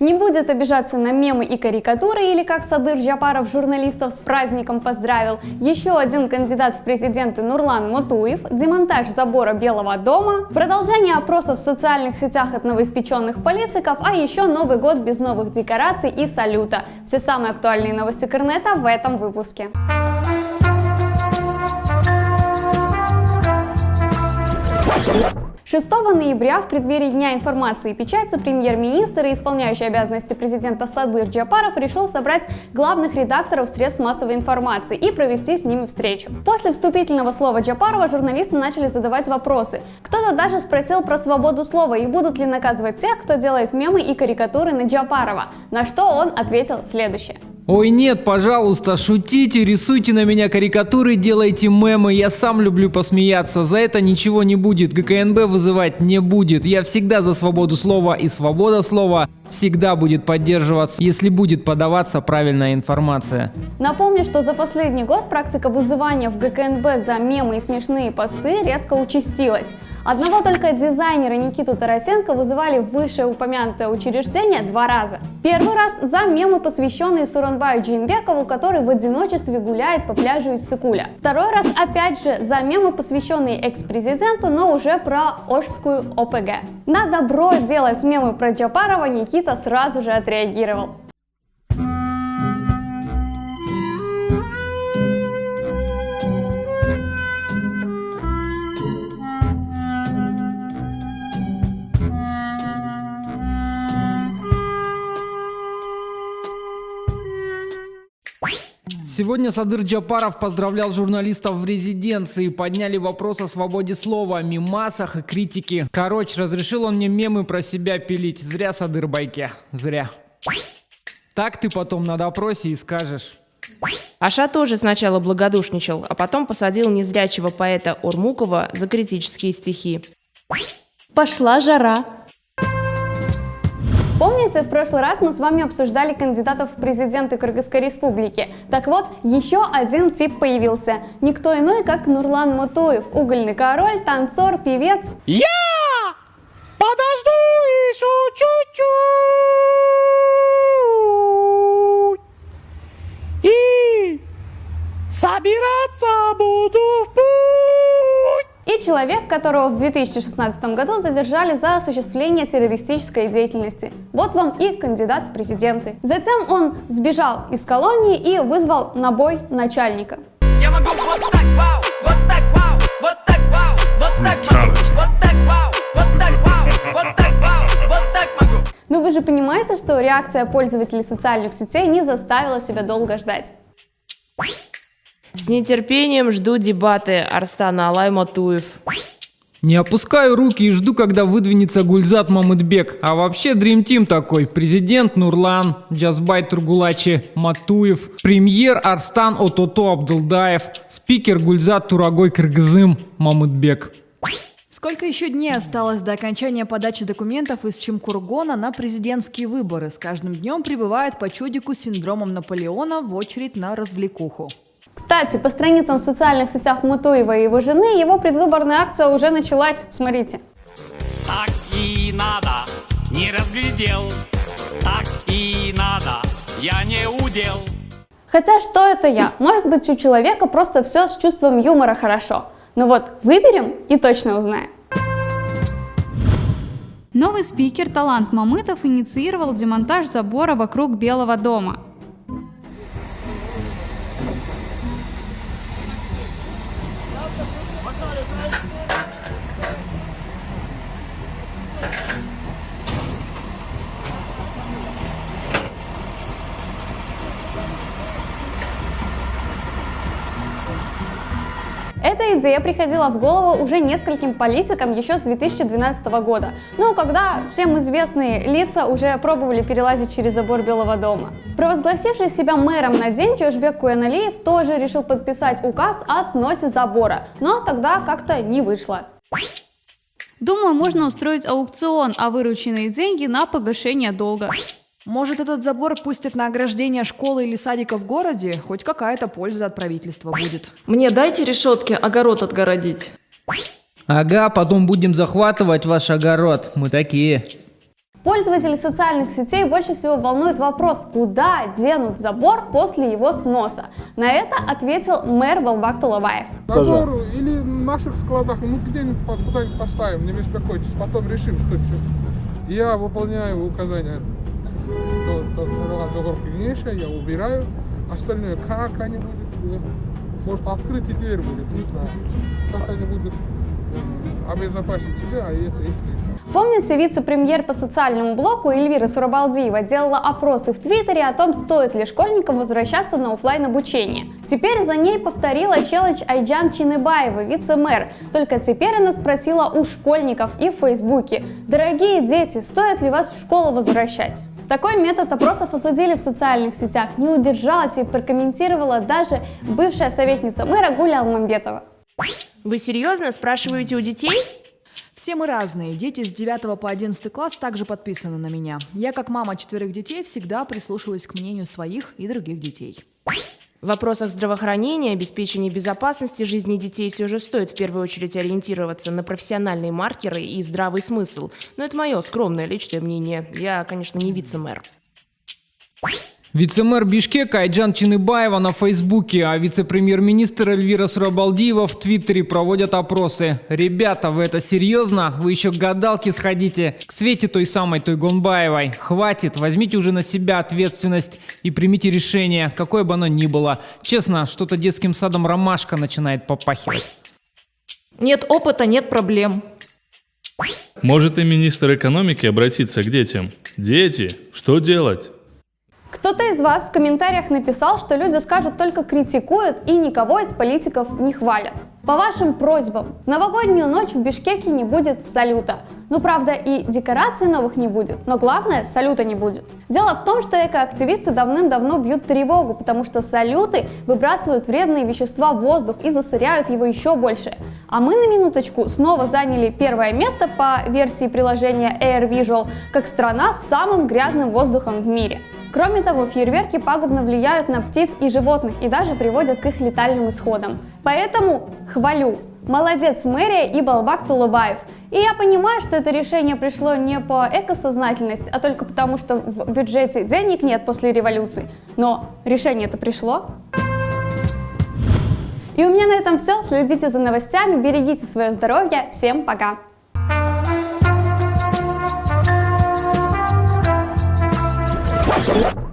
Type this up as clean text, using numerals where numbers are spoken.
Не будет обижаться на мемы и карикатуры, или как Садыр Джапаров журналистов с праздником поздравил. Еще один кандидат в президенты Нурлан Мотуев, демонтаж забора Белого дома, продолжение опросов в социальных сетях от новоиспеченных политиков, а еще Новый год без новых декораций и салюта. Все самые актуальные новости Кернета в этом выпуске. 6 ноября в преддверии Дня информации и печати премьер-министр и исполняющий обязанности президента Садыр Джапаров решил собрать главных редакторов средств массовой информации и провести с ними встречу. После вступительного слова Джапарова журналисты начали задавать вопросы. Кто-то даже спросил про свободу слова и будут ли наказывать тех, кто делает мемы и карикатуры на Джапарова, на что он ответил следующее. Ой, нет, пожалуйста, шутите, рисуйте на меня карикатуры, делайте мемы, я сам люблю посмеяться, за это ничего не будет, ГКНБ вызывать не будет, я всегда за свободу слова, и свобода слова всегда будет поддерживаться, если будет подаваться правильная информация. Напомню, что за последний год практика вызывания в ГКНБ за мемы и смешные посты резко участилась. Одного только дизайнера Никиту Тарасенко вызывали в вышеупомянутое учреждение 2 раза. Первый раз за мемы, посвященные Суранбаю Джейнбекову, который в одиночестве гуляет по пляжу Иссыкуля. Второй раз опять же за мемы, посвященные экс-президенту, но уже про Ошскую ОПГ. На добро делать мемы про Джапарова Никита сразу же отреагировал. Сегодня Садыр Джапаров поздравлял журналистов в резиденции, подняли вопрос о свободе слова, мемасах и критике. Короче, разрешил он мне мемы про себя пилить. Зря, Садыр Байке, зря. Так ты потом на допросе и скажешь. Аша тоже сначала благодушничал, а потом посадил незрячего поэта Урмукова за критические стихи. Пошла жара. Помните, в прошлый раз мы с вами обсуждали кандидатов в президенты Кыргызской республики? Так вот, еще один тип появился. Никто иной, как Нурлан Мотуев, угольный король, танцор, певец. Я подожду еще чуть-чуть и собираться буду в путь. И человек, которого в 2016 году задержали за осуществление террористической деятельности. Вот вам и кандидат в президенты. Затем он сбежал из колонии и вызвал на бой начальника. Я могу вот так, вау, вот так, вау, вот так, вау, вот так могу, вот так, вау, вот так, вау, вот так, вау, вот так могу. Но вы же понимаете, что реакция пользователей социальных сетей не заставила себя долго ждать. С нетерпением жду дебаты Арстана Алай Мотуев. Не опускаю руки и жду, когда выдвинется Гульзат Мамытбек. А вообще Dream Team такой. Президент Нурлан Джазбай Тургулачи Матуев, премьер Арстан Отото Абдылдаев, спикер Гульзат Турагой Кыргызым Мамытбек. Сколько еще дней осталось до окончания подачи документов из Чимкургона на президентские выборы? С каждым днем прибывает по чудику с синдромом Наполеона в очередь на развлекуху. Кстати, по страницам в социальных сетях Мотуева и его жены его предвыборная акция уже началась. Смотрите. Так и надо, не разглядел. Так и надо, я не удел. Хотя что это я? Может быть, у человека просто все с чувством юмора хорошо. Но вот выберем и точно узнаем. Новый спикер Талант Мамытов инициировал демонтаж забора вокруг Белого дома. Эта идея приходила в голову уже нескольким политикам еще с 2012 года, но когда всем известные лица уже пробовали перелазить через забор Белого дома. Провозгласивший себя мэром на день Жошбек Куяналиев тоже решил подписать указ о сносе забора, но тогда как-то не вышло. Думаю, можно устроить аукцион, а вырученные деньги на погашение долга. Может, этот забор пустят на ограждение школы или садика в городе? Хоть какая-то польза от правительства будет. Мне дайте решетки огород отгородить. Ага, потом будем захватывать ваш огород. Мы такие. Пользователей социальных сетей больше всего волнует вопрос, куда денут забор после его сноса. На это ответил мэр Балбак Тулабаев. Забор или в наших складах, где-нибудь куда-нибудь поставим, не беспокойтесь, потом решим, что. Я выполняю указания я убираю, остальное как они будут, может открытая дверь будет, не знаю, как они будут обезопасить себя, а это их лично. Помните, вице-премьер по социальному блоку Эльвира Сурабалдиева делала опросы в Твиттере о том, стоит ли школьникам возвращаться на офлайн обучение. Теперь за ней повторила челлендж Айджан Чиныбаева, вице-мэр. Только теперь она спросила у школьников и в Фейсбуке: дорогие дети, стоит ли вас в школу возвращать? Такой метод опросов осудили в социальных сетях. Не удержалась и прокомментировала даже бывшая советница мэра Гуля Алмамбетова. Вы серьезно спрашиваете у детей? Все мы разные. Дети с 9 по 11 класс также подписаны на меня. Я, как мама 4 детей, всегда прислушиваюсь к мнению своих и других детей. В вопросах здравоохранения, обеспечения безопасности жизни детей все же стоит в первую очередь ориентироваться на профессиональные маркеры и здравый смысл. Но это мое скромное личное мнение. Я, конечно, не вице-мэр. Вице-мэр Бишкека Айджан Чиныбаева на Фейсбуке, а вице-премьер-министр Эльвира Сурабалдиева в Твиттере проводят опросы. Ребята, вы это серьезно? Вы еще к гадалке сходите, к Свете той самой Тойгонбаевой. Хватит, возьмите уже на себя ответственность и примите решение, какое бы оно ни было. Честно, что-то детским садом ромашка начинает попахивать. Нет опыта, нет проблем. Может и министр экономики обратиться к детям? Дети, что делать? Кто-то из вас в комментариях написал, что люди скажут, только критикуют и никого из политиков не хвалят. По вашим просьбам, в новогоднюю ночь в Бишкеке не будет салюта. Ну, правда, и декораций новых не будет, но главное, салюта не будет. Дело в том, что экоактивисты давным-давно бьют тревогу, потому что салюты выбрасывают вредные вещества в воздух и засоряют его еще больше. А мы на минуточку снова заняли первое место по версии приложения Air Visual, как страна с самым грязным воздухом в мире. Кроме того, фейерверки пагубно влияют на птиц и животных и даже приводят к их летальным исходам. Поэтому хвалю. Молодец мэрия и Балбак Тулабаев. И я понимаю, что это решение пришло не по экосознательности, а только потому, что в бюджете денег нет после революции. Но решение-то пришло. И у меня на этом все. Следите за новостями, берегите свое здоровье. Всем пока!